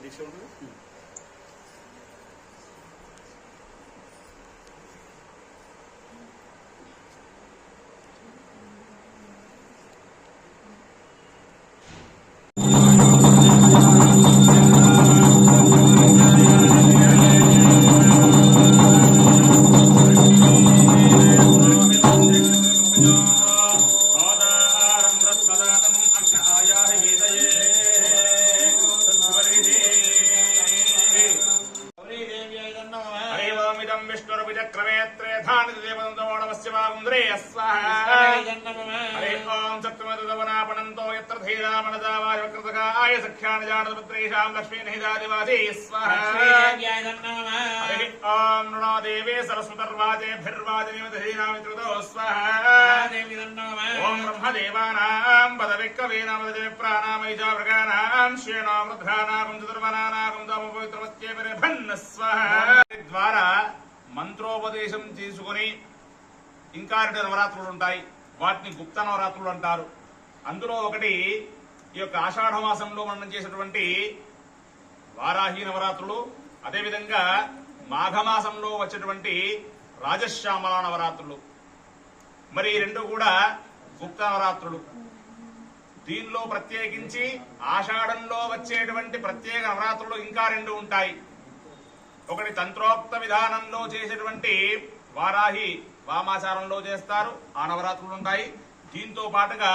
దీక్ష ఉంటుంది. देवे सरस्वतर्वाजेभिर्वाजनीमधीनामित्रुतो स्वाहा ओम ब्रह्मदेवानां पदविक्कवेनामदेविप्राणामैजावृगानां श्रेणामृद्धानां चतुर्वनानां तमपवित्रमत्येभिर्भन्न स्वाहा द्वारा మంత్రోపదేశం చేసుకొని ఇంకా 2 నవరాత్రులు ఉంటాయి. వాటిని గుప్త నవరాత్రులు అంటారు. అందులో ఒకటి ఈ యొక్క ఆషాఢ మాసంలో మనం చేసేటువంటి వారాహి నవరాత్రులు, అదేవిధంగా మాఘమాసంలో వచ్చేటువంటి రాజశ్యామల నవరాత్రులు. మరి ఈ రెండు కూడా గుప్త నవరాత్రులు. దీనిలో ప్రత్యేకించి ఆషాఢంలో వచ్చేటువంటి ప్రత్యేక నవరాత్రులు ఇంకా 2 ఉంటాయి. ఒకటి తంత్రోక్త విధానంలో చేసేటువంటి వారాహి వామాచారంలో చేస్తారు, ఆ నవరాత్రులు ఉంటాయి. దీంతో పాటుగా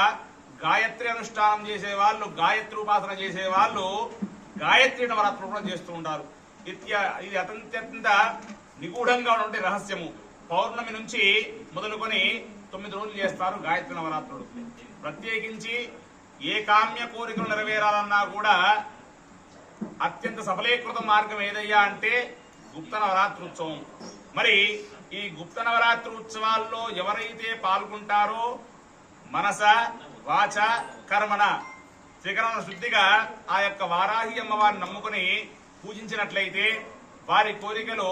గాయత్రి అనుష్ఠానం చేసేవాళ్ళు, గాయత్రి ఉపాసన చేసేవాళ్ళు గాయత్రి నవరాత్రులు కూడా చేస్తూ ఉంటారు. ఇది అత్యంత నిగూఢంగా ఉండే రహస్యము. పౌర్ణమి నుంచి మొదలుకొని 9 రోజులు చేస్తారు గాయత్రి నవరాత్రులు. ప్రత్యేకించి ఏ కామ్య కోరికలు నెరవేరాలన్నా కూడా అత్యంత సఫలీకృత మార్గం ఏదయ్యా అంటే గుప్త నవరాత్రి ఉత్సవం. మరి ఈ గుప్త నవరాత్రి ఉత్సవాల్లో ఎవరైతే పాల్గొంటారో మనస వాచ కర్మణ త్రికరణ శుద్ధిగా ఆ యొక్క వారాహి అమ్మవారిని నమ్ముకుని పూజించినట్లయితే వారి కోరికలు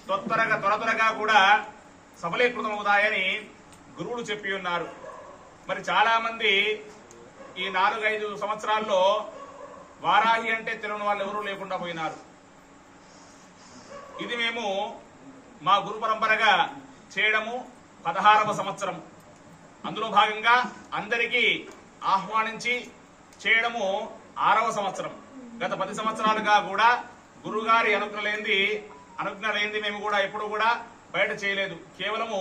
త్వరగా కూడా సఫలీకృతమవుతాయని గురువులు చెప్పి ఉన్నారు. మరి చాలా మంది ఈ 4-5 సంవత్సరాల్లో వారాహి అంటే తెలియని వాళ్ళు ఎవరూ లేకుండా పోయినారు. ఇది మేము మా గురు పరంపరగా చేయడము 16వ సంవత్సరం. అందులో భాగంగా అందరికీ ఆహ్వానించి చేయడము 6వ సంవత్సరం. గత 10 సంవత్సరాలుగా కూడా గురుగారి అనుజ్ఞ లేనిది మేము కూడా ఎప్పుడు కూడా బయట చేయలేదు. కేవలము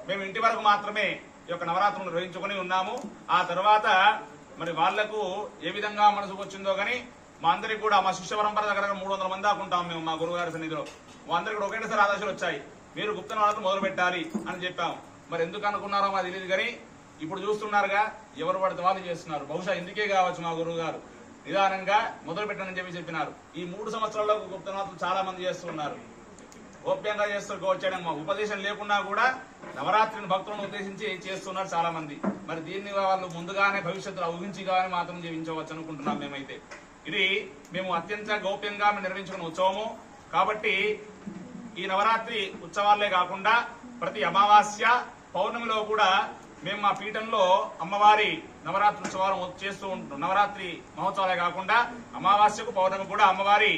మేము ఇంటి వరకు మాత్రమే ఈ యొక్క నవరాత్రులు నిర్వహించుకుని ఉన్నాము. ఆ తర్వాత మరి వాళ్లకు ఏ విధంగా మనసుకు వచ్చిందో గానీ మా అందరికి కూడా మా శిష్య పరంపర దగ్గర 300 మంది దాకా ఉంటాం మేము మా గురుగారి సన్నిధిలో. మా అందరికి కూడా ఒకటేసారి ఆదేశాలు వచ్చాయి, మీరు గుప్త నవరాత్రులు మొదలు పెట్టాలి అని చెప్పాము. మరి ఎందుకు అనుకున్నారో మాకు తెలియదు కానీ ఇప్పుడు చూస్తున్నారుగా ఎవరు పడితే వాళ్ళు చేస్తున్నారు. బహుశా ఇందుకే కావచ్చు మా గురువు గారు నిదానంగా మొదలు పెట్టానని చెప్పినారు. ఈ 3 సంవత్సరాల్లో గుప్త నవరాత్రులు చాలా మంది చేస్తున్నారు, గోప్యంగా చేస్తూ మా ఉపదేశం లేకున్నా కూడా నవరాత్రిని భక్తులను ఉద్దేశించి చేస్తున్నారు చాలా మంది. మరి దీన్ని వాళ్ళు ముందుగానే భవిష్యత్తులో ఊహించి కానీ మాత్రం జీవించవచ్చు అనుకుంటున్నాం మేమైతే. ఇది మేము అత్యంత గోప్యంగా నిర్వహించుకున్న ఉత్సవము కాబట్టి ఈ నవరాత్రి ఉత్సవాలే కాకుండా ప్రతి అమావాస్య పౌర్ణమిలో కూడా మేము మా పీఠంలో అమ్మవారి నవరాత్రి ఉత్సవాలు చేస్తూ ఉంటాం. నవరాత్రి మహోత్సవాలే కాకుండా అమావాస్యకు పౌర్ణమి కూడా అమ్మవారి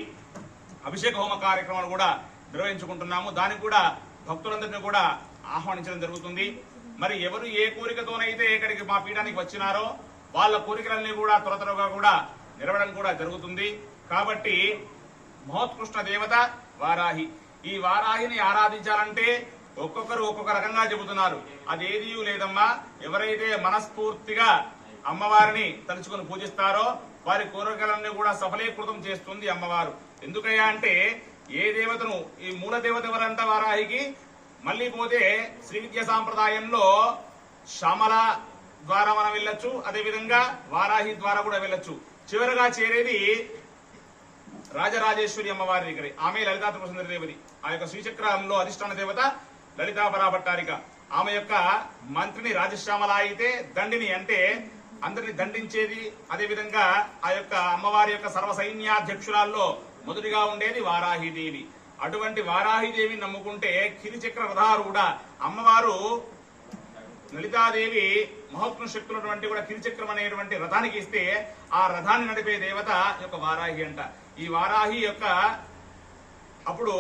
అభిషేక హోమ కార్యక్రమాలు కూడా నిర్వహించుకుంటున్నాము. దానికి కూడా భక్తులందరినీ కూడా ఆహ్వానించడం జరుగుతుంది. మరి ఎవరు ఏ కోరికతోనైతే ఇక్కడికి మా పీఠానికి వచ్చినారో వాళ్ళ కోరికలన్నీ కూడా త్వరగా కూడా నెరవేరడం కూడా జరుగుతుంది. కాబట్టి మహోత్కృష్ణ దేవత వారాహి. ఈ వారాహిని ఆరాధించాలంటే ఒక్కొక్కరు ఒక్కొక్క రకంగా చెబుతున్నారు. అదేదీ లేదమ్మా, ఎవరైతే మనస్ఫూర్తిగా అమ్మవారిని తలుచుకుని పూజిస్తారో వారి కోరికలన్నీ కూడా సఫలీకృతం చేస్తుంది అమ్మవారు. ఎందుకయ్యా అంటే ఏ దేవతను, ఈ మూల దేవత ఎవరంట వారాహికి మళ్ళీ పోతే శ్రీ విద్యా సాంప్రదాయంలో శ్యామల ద్వారా మనం వెళ్ళొచ్చు, అదేవిధంగా వారాహి ద్వారా కూడా వెళ్ళొచ్చు. చివరగా చేరేది రాజరాజేశ్వరి అమ్మవారి దగ్గర. ఆమె లలితా త్రిపుర దేవతి. ఆ యొక్క శ్రీచక్రంలో అధిష్టాన దేవత లలితా పరాభట్టారిక. ఆమె యొక్క మంత్రిని రాజశ్యామల అయితే, దండిని అంటే అందరిని దండించేది. అదేవిధంగా ఆ యొక్క అమ్మవారి యొక్క సర్వ సైన్యాధ్యక్షురాల్లో మొదటిగా ఉండేది వారాహిదేవి. అటువంటి వారాహిదేవిని నమ్ముకుంటే కిరిచక్ర రథారూఢ అమ్మవారు లలితాదేవి మహోత్మ శక్తులటువంటి కూడా కిరిచక్రం అనేటువంటి రథానికి ఇస్తే ఆ రథాన్ని నడిపే దేవత యొక్క వారాహి అంట. ఈ వారాహి యొక్క అప్పుడు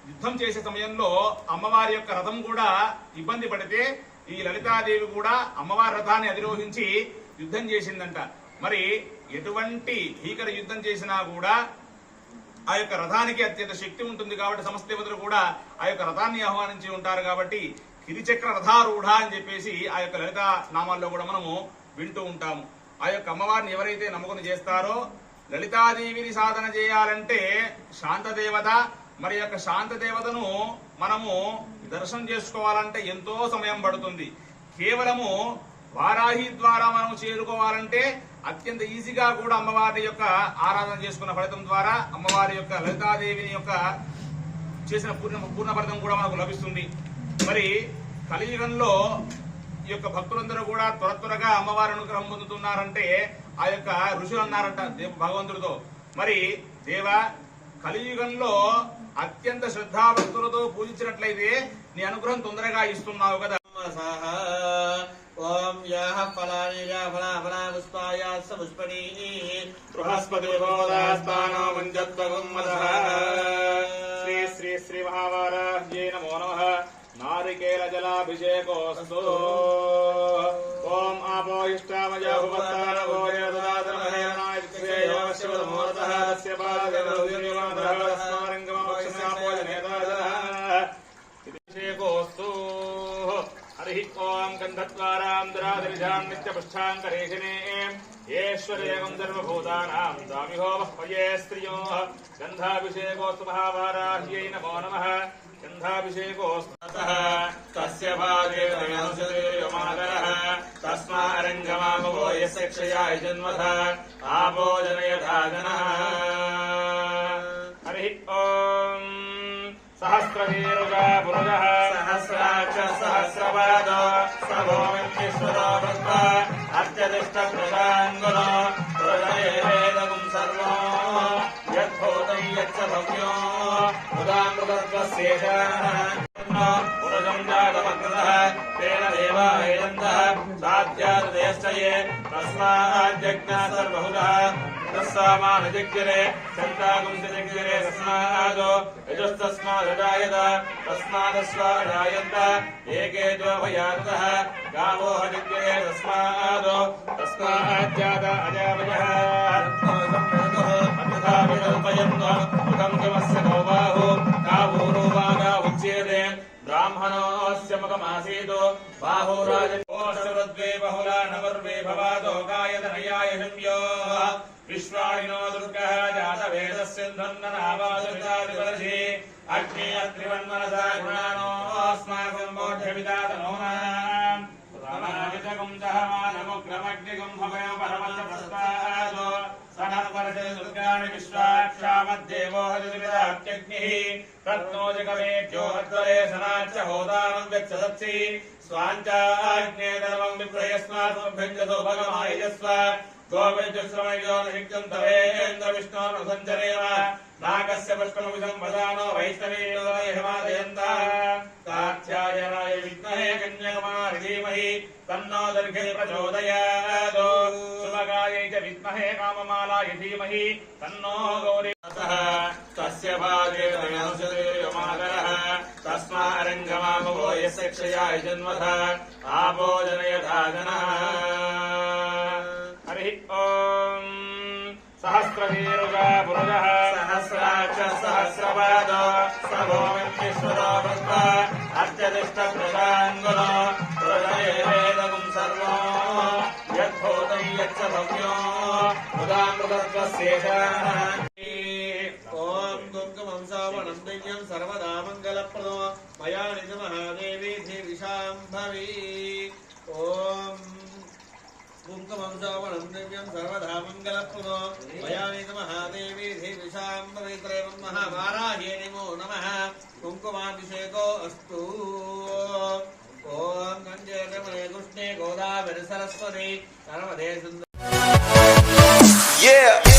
యుద్ధం చేసే సమయంలో అమ్మవారి యొక్క రథం కూడా ఇబ్బంది పడితే ఈ లలితాదేవి కూడా అమ్మవారి రథాన్ని అధిరోహించి యుద్ధం చేసిందంట. మరి ఎటువంటి భీకర యుద్ధం చేసినా కూడా ఆ యొక్క రథానికి అత్యంత శక్తి ఉంటుంది కాబట్టి సమస్త దేవతలు కూడా ఆ యొక్క రథాన్ని ఆహ్వానించి ఉంటారు. కాబట్టి కిరిచక్ర రథారూఢ అని చెప్పేసి ఆ యొక్క లలిత నామాల్లో కూడా మనము వింటూ ఉంటాము. ఆ యొక్క అమ్మవారిని ఎవరైతే నమ్ముకుని చేస్తారో, లలితాదేవిని సాధన చేయాలంటే శాంతదేవత, మరి యొక్క శాంతదేవతను మనము దర్శనం చేసుకోవాలంటే ఎంతో సమయం పడుతుంది. కేవలము వారాహి ద్వారా మనం చేరుకోవాలంటే అత్యంత ఈజీగా కూడా అమ్మవారి యొక్క ఆరాధన చేసుకున్న ఫలితం ద్వారా అమ్మవారి యొక్క లలితాదేవిని యొక్క చేసిన పూర్ణ ఫలితం కూడా మనకు లభిస్తుంది. మరి కలియుగంలో ఈ యొక్క భక్తులందరూ కూడా త్వరగా అమ్మవారి అనుగ్రహం పొందుతున్నారంటే ఆ యొక్క ఋషులు అన్నారంట భగవంతుడితో, మరి దేవ కలియుగంలో అత్యంత శ్రద్ధాభక్తులతో పూజించినట్లయితే నీ అనుగ్రహం తొందరగా ఇస్తున్నావు కదా. ఓం యాః ఫలాని యా ఫలా ఫలా పుష్పాయా సపుష్పనీ బృహస్పతి విభోదాస్తానో మంజత్వగం మదః. శ్రీ శ్రీ శ్రీ మహావారాహ్యై నమో నమః. నారికేల జలాభిషేకోస్తు. ఓం ఆపో ఇష్టామయ భువత్తాన భోజ దదాతమహే నాయక్సేయో శివమూర్తః తస్య పాదగౌర్యమాదః తస్మారంగమక్షస్యాపోజనేదాజనః అభిషేకోస్తు. హరి ఓం గంధద్వారాం దురాదరిజాం నిత్యపుష్టాంకరేషిణే ఈశ్వరేయం సర్వభూతానాం దామిహోమః పయే స్త్రియో. గంధాభిషేకోస్తు మహావారాహ్యై నమో నమః. గంధాభిషేకోస్తు తస్య భాగేమాదరః తస్మారంగమామవో యస్య క్షయాయ జన్మథ ఆపోజనయథాజనః. హరి ఓం సహస్రవీరుగా పురుషః సహస్రాక్ష సహస్రపాదో సభోమిశ్వరో భక్త అత్యధిష్ట ప్రశాంగులో హృదయేదం సర్వో యద్భూతం యచ్చ భవ్యో పురుషం జాతమగ్రతః తేన దేవా హేయంతః సాధ్యాదేశ్చయే తస్మాజ్ఞా సర్వహుతః తస్మానజగ్రే సంతాగుంసజగ్రే తస్మాదో యజస్తస్మాదజాయత తస్మాదస్వాజాయంత ఏకేజో భయాతః గావో హజగ్రే తస్మాదో తస్మాజ్జాత అజావజః. బ్రాహ్మణోస్య ముఖమాసీతో బాహురాజద్వే బహుళానవర్వే భవాదో గాయతనయాయ శంయో విశ్వాణినో దుర్గః జాతవేదస్యంధన్ననావాదవిదాదిపరశి అగ్ని అత్రివన్మనసా గుణానో అస్మాకం బోధ్యవిదాతనోనాం రామాజితకం దహమానముగ్రమగ్నికం భవయ పరమస్తస్తాదో సనర్పరచ దుర్గాణి విశ్వాక్షామద్దేవో హరివిదాత్యగ్నిః రత్నో జగమేభ్యో హద్వరే సనాచ్చ హోదానం వ్యక్షసత్సి స్వాంచాగ్నే ధర్మం విప్రయస్మాత్మభ్యంజసో భగమాయజస్వ గోవిందశ్రమణ్యో నిత్యం తవేంద్ర విష్ణోర్ను సంచరేవ నాగస్య పుష్పముఖం వదానో వైష్ణవీయో యమాదయంతః కాత్యాయనాయ విద్మహే కన్యాకుమారి ధీమహి తన్నో దర్ఘే ప్రచోదయాత్ సుమగాయై చ విద్మహే కామమాలాయ ధీమహి తన్నో గౌరీ తస్య భాగేమాదరః తస్మారంగమామవో యస్య క్షయాయ జన్మథ ఆపోజనయథాజనః. హరి ఓం సహస్రవీరుగా పురుషః సహస్రాక్ష సహస్రపాదో సభోమిశ్వరో భక్త అత్యధిష్ట ప్రశాంగులో హృదయేదం సర్వో యద్భూతం యచ్చ భవ్యో ఉదామృతత్వశేషః. ఓం కుంకుమం సావనం దివ్యం సర్వదా మంగళప్రదో शाम्भवी ॐ कुङ्कुमं शोभनं दिव्यं सर्वदा मङ्गलप्रुनो भयानित महादेवी देवीशाम्भवीत्रयं महावाराह्ये नमो नमः कुङ्कुमाभिषेको अस्तु ॐ गङ्गे रमणे कृष्णे गोदावरि सरस्वती नर्मदे सिन्धु Yeah.